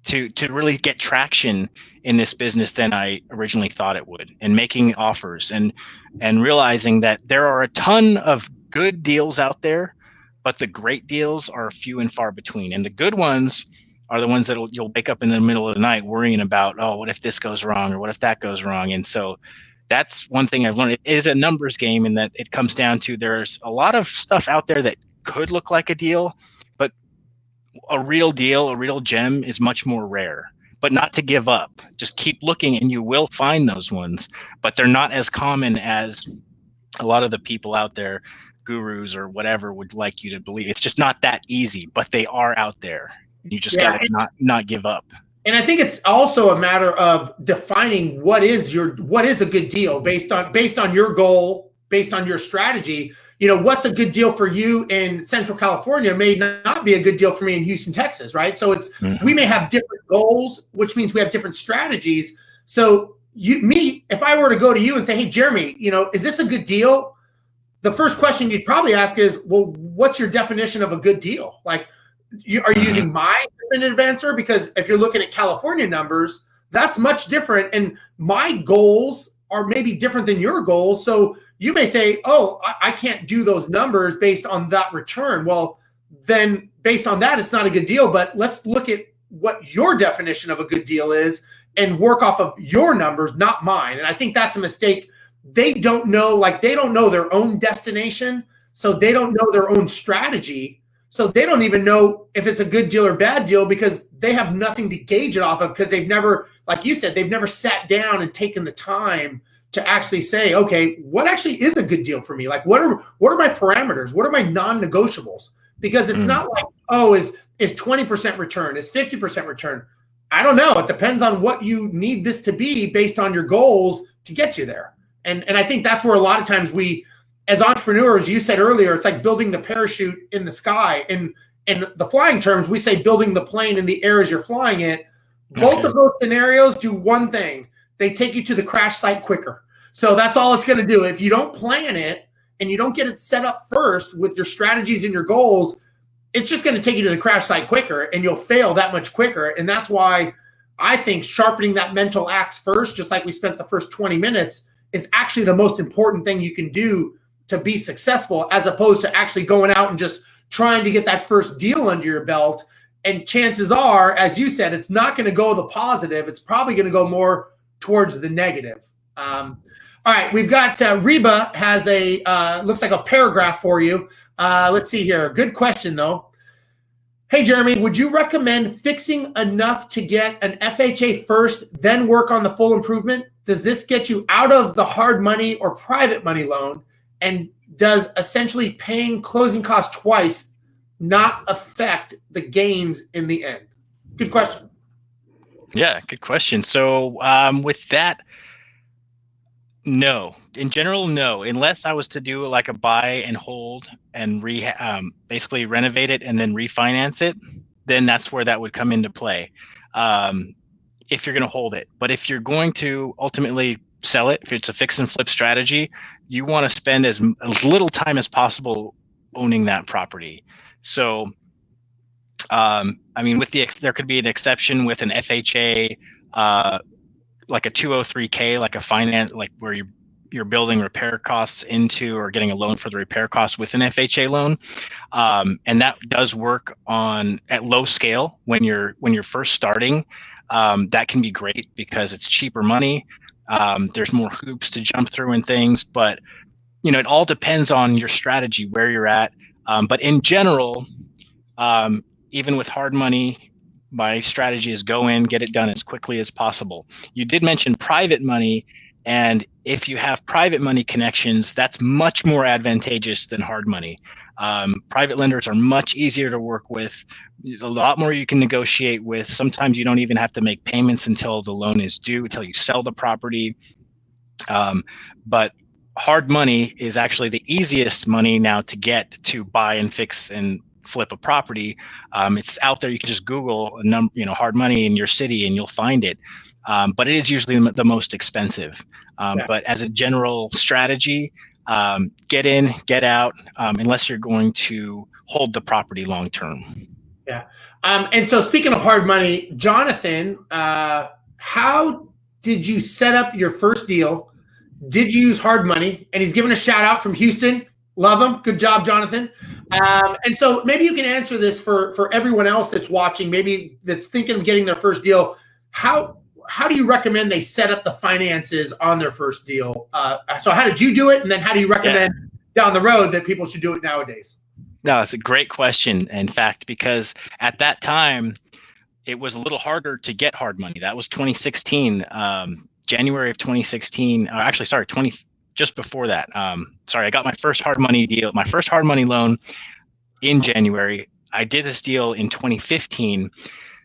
to really get traction in this business than I originally thought it would, and making offers and realizing that there are a ton of good deals out there, but the great deals are few and far between. And the good ones are the ones that you'll wake up in the middle of the night worrying about, oh, what if this goes wrong, or what if that goes wrong? And so that's one thing I've learned. It is a numbers game, in that it comes down to, there's a lot of stuff out there that could look like a deal, but a real deal, a real gem, is much more rare. But not to give up. Just keep looking, and you will find those ones, but they're not as common as a lot of the people out there, gurus or whatever, would like you to believe. It's just not that easy, but they are out there. You just gotta not give up. And I think it's also a matter of defining what is a good deal based on your goal, based on your strategy. What's a good deal for you in Central California may not be a good deal for me in Houston, Texas, right? So we may have different goals, which means we have different strategies. So if I were to go to you and say, hey, Jeremy, is this a good deal? The first question you'd probably ask is, well, what's your definition of a good deal? Like, are you using my definitive answer? Because if you're looking at California numbers, that's much different. And my goals are maybe different than your goals. So you may say, oh, I can't do those numbers based on that return. Well, then based on that, it's not a good deal. But let's look at what your definition of a good deal is and work off of your numbers, not mine. And I think that's a mistake. They don't know their own destination. So they don't know their own strategy. So they don't even know if it's a good deal or bad deal, because they have nothing to gauge it off of, because they've never, like you said, they've never sat down and taken the time to actually say, okay, what actually is a good deal for me? Like, what are my parameters? What are my non-negotiables? Because it's not like, oh, is 20% return, is 50% return? I don't know. It depends on what you need this to be based on your goals to get you there. And I think that's where a lot of times we, as entrepreneurs, you said earlier, it's like building the parachute in the sky. And in the flying terms, we say building the plane in the air as you're flying it. Both of those scenarios do one thing. They take you to the crash site quicker. So that's all it's going to do. If you don't plan it and you don't get it set up first with your strategies and your goals, it's just going to take you to the crash site quicker, and you'll fail that much quicker. And that's why I think sharpening that mental axe first, just like we spent the first 20 minutes, is actually the most important thing you can do to be successful, as opposed to actually going out and just trying to get that first deal under your belt. And chances are, as you said, it's not going to go the positive. It's probably going to go more towards the negative. All right, we've got Reba has looks like a paragraph for you. Let's see here. Good question, though. Hey, Jeremy, would you recommend fixing enough to get an FHA first, then work on the full improvement? Does this get you out of the hard money or private money loan? And does essentially paying closing costs twice not affect the gains in the end? Good question. Yeah, good question. So with that, no. In general, no. Unless I was to do like a buy and hold and basically renovate it and then refinance it, then that's where that would come into play. If you're going to hold it. But if you're going to ultimately sell it, if it's a fix and flip strategy, you want to spend as little time as possible owning that property. So, there could be an exception with an FHA, like a 203K, like a finance, like where you're building repair costs into, or getting a loan for the repair costs with an FHA loan, and that does work at low scale when you're first starting. That can be great because it's cheaper money. There's more hoops to jump through and things, but it all depends on your strategy, where you're at. But in general, even with hard money, my strategy is go in, get it done as quickly as possible. You did mention private money, and if you have private money connections, that's much more advantageous than hard money. Private lenders are much easier to work with, a lot more you can negotiate with. Sometimes you don't even have to make payments until the loan is due, until you sell the property. But hard money is actually the easiest money now to get to buy and fix and flip a property. It's out there. You can just Google hard money in your city and you'll find it. But it is usually the most expensive. But as a general strategy, get in, get out, unless you're going to hold the property long term. Yeah. And so speaking of hard money, Jonathan, how did you set up your first deal? Did you use hard money? And he's given a shout out from Houston. Love him. Good job, Jonathan. And so maybe you can answer this for everyone else that's watching, maybe that's thinking of getting their first deal. How do you recommend they set up the finances on their first deal? So how did you do it? And then how do you recommend down the road that people should do it nowadays? No, it's a great question. In fact, because at that time, it was a little harder to get hard money. That was 2016, January of 2016. Just before that. I got my first hard money deal, my first hard money loan in January. I did this deal in 2015.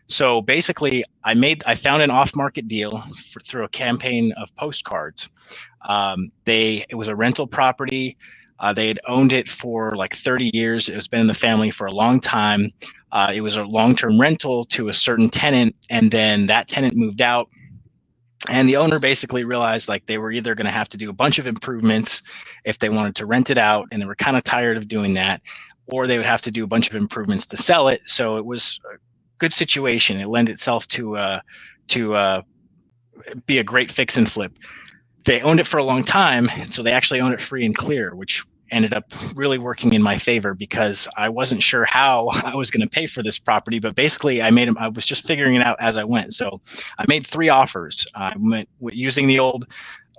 So basically, I found an off-market deal through a campaign of postcards. It was a rental property. They had owned it for like 30 years. It was been in the family for a long time. It was a long-term rental to a certain tenant, and then that tenant moved out. And the owner basically realized like they were either going to have to do a bunch of improvements if they wanted to rent it out, and they were kind of tired of doing that, or they would have to do a bunch of improvements to sell it. So it was a good situation. It lent itself to be a great fix and flip. They owned it for a long time, so they actually owned it free and clear, which ended up really working in my favor because I wasn't sure how I was going to pay for this property, but basically I was just figuring it out as I went. So I made 3 offers. I went using the old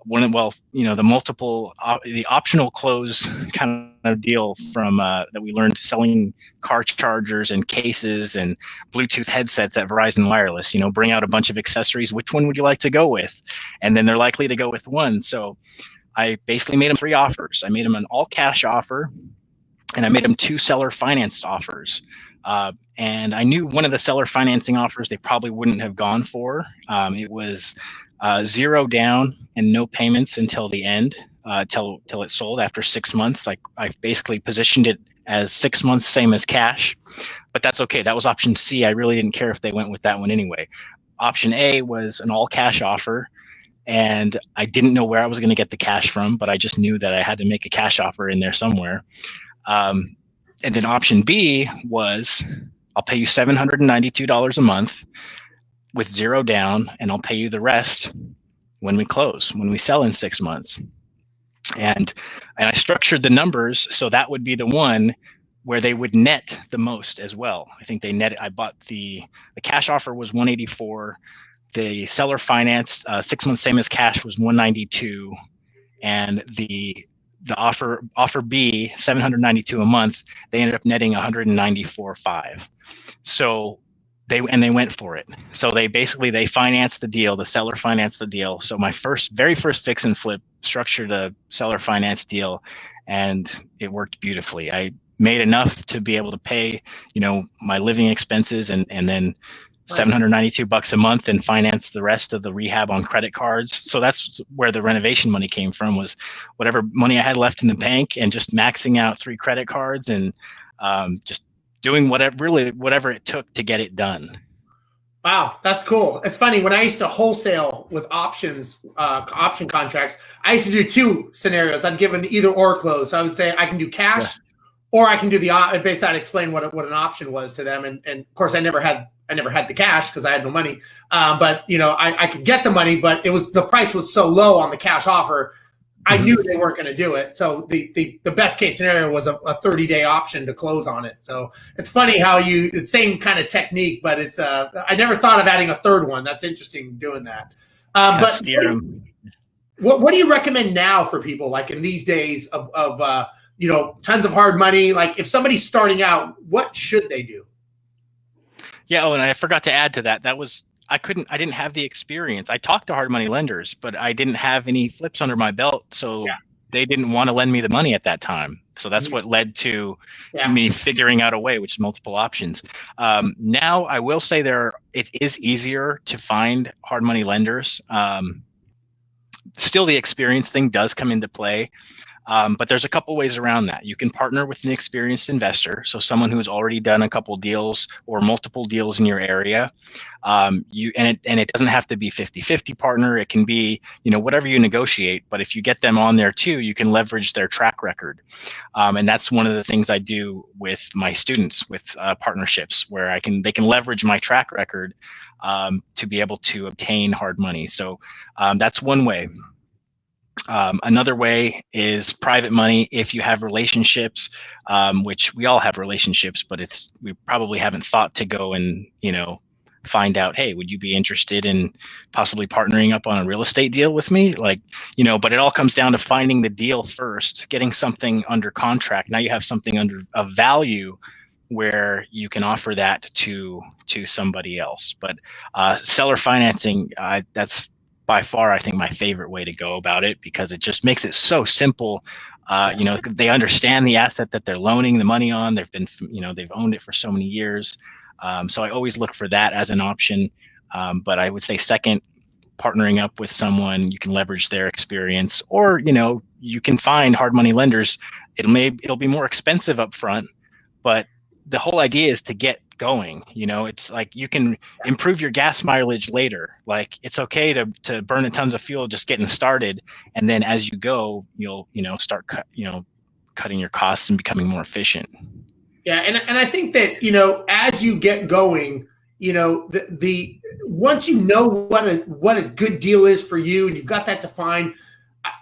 one, the optional close kind of deal from that we learned selling car chargers and cases and Bluetooth headsets at Verizon Wireless. Bring out a bunch of accessories. Which one would you like to go with? And then they're likely to go with one. So I basically made them 3 offers. I made them an all cash offer, and I made them 2 seller financed offers. And I knew one of the seller financing offers they probably wouldn't have gone for. It was 0 down and no payments until the end, till it sold after 6 months. Like I basically positioned it as 6 months, same as cash, but that's okay. That was option C. I really didn't care if they went with that one anyway. Option A was an all cash offer. And I didn't know where I was going to get the cash from, but I just knew that I had to make a cash offer in there somewhere. And then option B was, I'll pay you $792 a month with 0 down, and I'll pay you the rest when we close, when we sell in 6 months. And I structured the numbers so that would be the one where they would net the most as well. I think they netted. I bought the cash offer was 184. The seller finance 6 months same as cash was 192, and the offer B, 792 a month, they ended up netting 194.5. So they went for it. So they financed the deal. The seller financed the deal. So my very first fix and flip structured a seller finance deal, and it worked beautifully. I made enough to be able to pay, my living expenses, and then $792 a month, and finance the rest of the rehab on credit cards. So that's where the renovation money came from, was whatever money I had left in the bank and just maxing out 3 credit cards and just doing whatever it took to get it done. Wow, that's cool. It's funny, when I used to wholesale with option contracts, I used to do 2 scenarios. I'd give an either or close. So I would say I can do cash, or I can do basically I'd explain what an option was to them. And of course I never had the cash because I had no money. But I could get the money, but the price was so low on the cash offer, I knew they weren't going to do it. So the best case scenario was a 30-day option to close on it. So it's funny how it's same kind of technique, but it's I never thought of adding a third one. That's interesting doing that. But what do you recommend now for people, like in these days of tons of hard money? Like if somebody's starting out, what should they do? Yeah. Oh, and I forgot to add to that. I didn't have the experience. I talked to hard money lenders, but I didn't have any flips under my belt. So they didn't want to lend me the money at that time. So that's what led to Yeah. me figuring out a way, which is multiple options. Now I will say it is easier to find hard money lenders. Still, the experience thing does come into play. But there's a couple ways around that. You can partner with an experienced investor, so someone who's already done a couple deals or multiple deals in your area. And it doesn't have to be 50-50 partner. It can be, whatever you negotiate. But if you get them on there too, you can leverage their track record. And that's one of the things I do with my students with partnerships, where they can leverage my track record to be able to obtain hard money. So that's one way. Another way is private money. If you have relationships, which we all have relationships, but we probably haven't thought to go and, find out, hey, would you be interested in possibly partnering up on a real estate deal with me? But it all comes down to finding the deal first, getting something under contract. Now you have something of value where you can offer that to somebody else. But seller financing, that's by far, I think, my favorite way to go about it, because it just makes it so simple. They understand the asset that they're loaning the money on. They've owned it for so many years. So I always look for that as an option. But I would say second, partnering up with someone, you can leverage their experience, or, you can find hard money lenders. It'll be more expensive up front, but the whole idea is to get going. It's like you can improve your gas mileage later. Like, it's okay to burn a tons of fuel just getting started, and then as you go, you'll start cutting your costs and becoming more efficient. Yeah, and I think that as you get going, the once you know what a good deal is for you, and you've got that defined,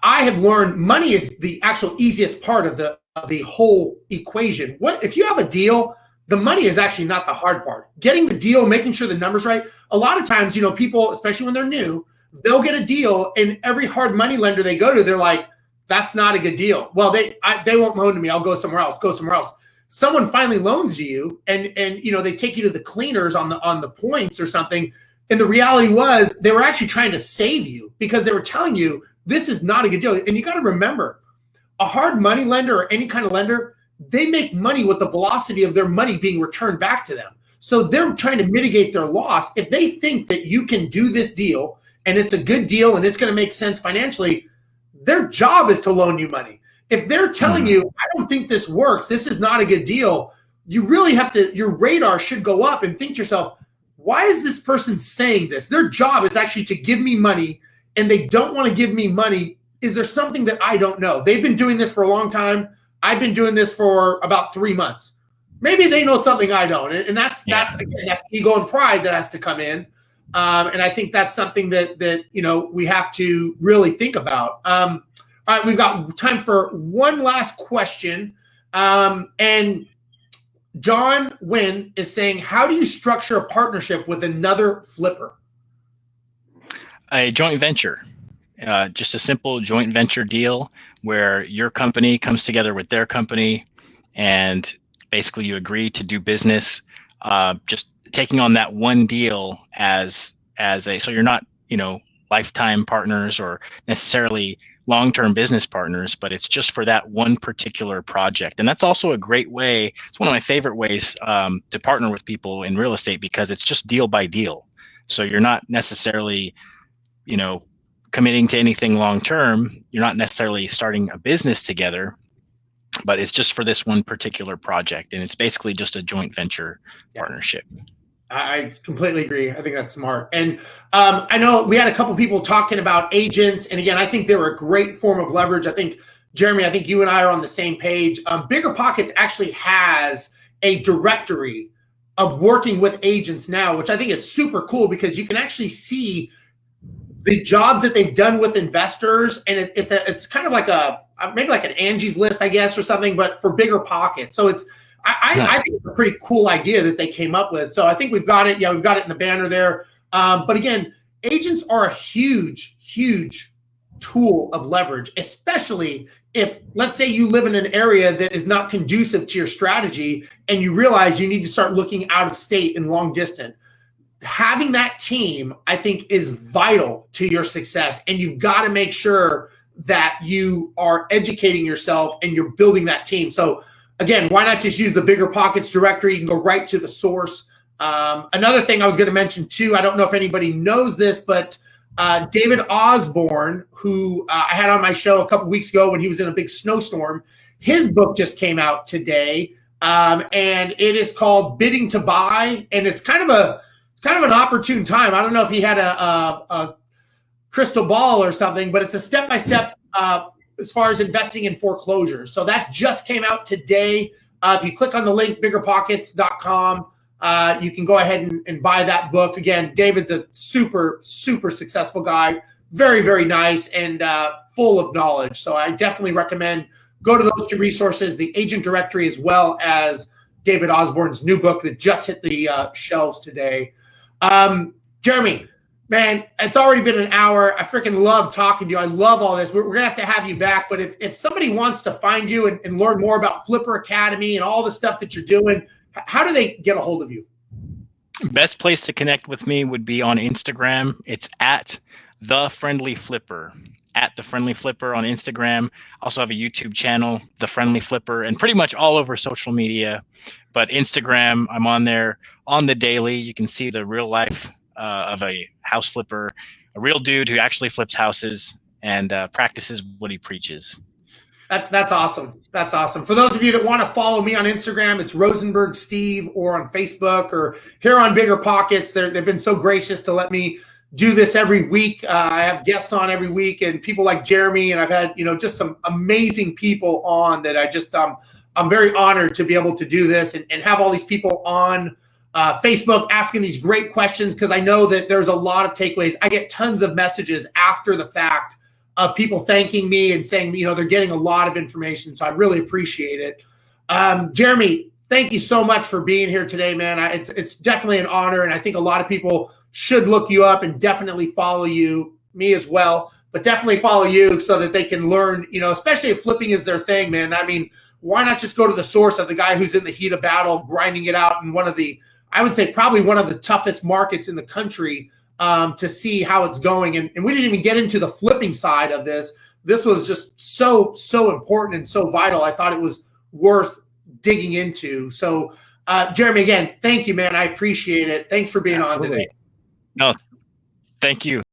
I have learned money is the actual easiest part of the whole equation. What if you have a deal? The money is actually not the hard part. Getting the deal, making sure the number's right. A lot of times, people, especially when they're new, they'll get a deal, and every hard money lender they go to, they're like, that's not a good deal. Well, they won't loan to me. I'll go somewhere else. Someone finally loans you, and they take you to the cleaners on the points or something. And the reality was they were actually trying to save you, because they were telling you this is not a good deal. And you got to remember, a hard money lender or any kind of lender, they make money with the velocity of their money being returned back to them. So they're trying to mitigate their loss. If they think that you can do this deal and it's a good deal and it's going to make sense financially, their job is to loan you money. If they're telling you, I don't think this works, this is not a good deal, you really have to, your radar should go up and think to yourself, why is this person saying this? Their job is actually to give me money, and they don't want to give me money. Is there something that I don't know? They've been doing this for a long time. I've been doing this for about 3 months. Maybe they know something I don't. And that's ego and pride that has to come in. And I think that's something that we have to really think about. All right, we've got time for one last question. And John Wynn is saying, how do you structure a partnership with another flipper? A joint venture. Just a simple joint venture deal where your company comes together with their company, and basically you agree to do business, just taking on that one deal so you're not, lifetime partners or necessarily long-term business partners, but it's just for that one particular project. And that's also a great way. It's one of my favorite ways to partner with people in real estate, because it's just deal by deal. So you're not necessarily, committing to anything long term. You're not necessarily starting a business together, but it's just for this one particular project, and it's basically just a joint venture partnership. I completely agree. I think that's smart. And I know we had a couple people talking about agents, and again, I think they're a great form of leverage. I think, Jeremy, you and I are on the same page. Bigger Pockets actually has a directory of working with agents now, which I think is super cool, because you can actually see the jobs that they've done with investors, and it's kind of like maybe like an Angie's List, I guess, or something, but for Bigger Pockets. So I think it's a pretty cool idea that they came up with. So I think we've got it. Yeah, we've got it in the banner there. But again, agents are a huge, huge tool of leverage, especially if, let's say, you live in an area that is not conducive to your strategy, and you realize you need to start looking out of state and long distance. Having that team, I think, is vital to your success, and you've got to make sure that you are educating yourself and you're building that team. So again, why not just use the Bigger Pockets directory? You can go right to the source. Another thing I was going to mention too, I don't know if anybody knows this, but David Osborne, who I had on my show a couple weeks ago when he was in a big snowstorm, his book just came out today, and it is called Bidding to Buy, and it's kind of an opportune time. I don't know if he had a crystal ball or something, but it's a step-by-step as far as investing in foreclosures. So that just came out today. If you click on the link, biggerpockets.com, you can go ahead and buy that book. Again, David's a super, super successful guy, very, very nice, and full of knowledge. So I definitely recommend go to those two resources, the agent directory, as well as David Osborne's new book that just hit the shelves today. Jeremy, man, it's already been an hour. I freaking love talking to you. I love all this. We're going to have you back. But if somebody wants to find you and learn more about Flipper Academy and all the stuff that you're doing, how do they get a hold of you? Best place to connect with me would be on Instagram. It's at The Friendly Flipper. At The Friendly Flipper on Instagram. Also have a YouTube channel, The Friendly Flipper, and pretty much all over social media. But Instagram, I'm on there on the daily. You can see the real life of a house flipper, a real dude who actually flips houses and practices what he preaches. That's awesome. That's awesome. For those of you that want to follow me on Instagram, it's Rosenberg Steve, or on Facebook, or here on Bigger Pockets. They've been so gracious to let me do this every week. I have guests on every week, and people like Jeremy, and I've had just some amazing people on that I just I'm very honored to be able to do this and have all these people on Facebook asking these great questions, because I know that there's a lot of takeaways. I get tons of messages after the fact of people thanking me and saying they're getting a lot of information, so I really appreciate it. Jeremy, thank you so much for being here today, man. It's definitely an honor, and I think a lot of people should look you up and definitely follow you, me as well, but definitely follow you so that they can learn, especially if flipping is their thing, man. I mean, why not just go to the source of the guy who's in the heat of battle, grinding it out in one of the, I would say probably one of the toughest markets in the country, to see how it's going. And we didn't even get into the flipping side of this. This was just so important and so vital. I thought it was worth digging into. So Jeremy, again, thank you, man. I appreciate it. Thanks for being on today. No, thank you.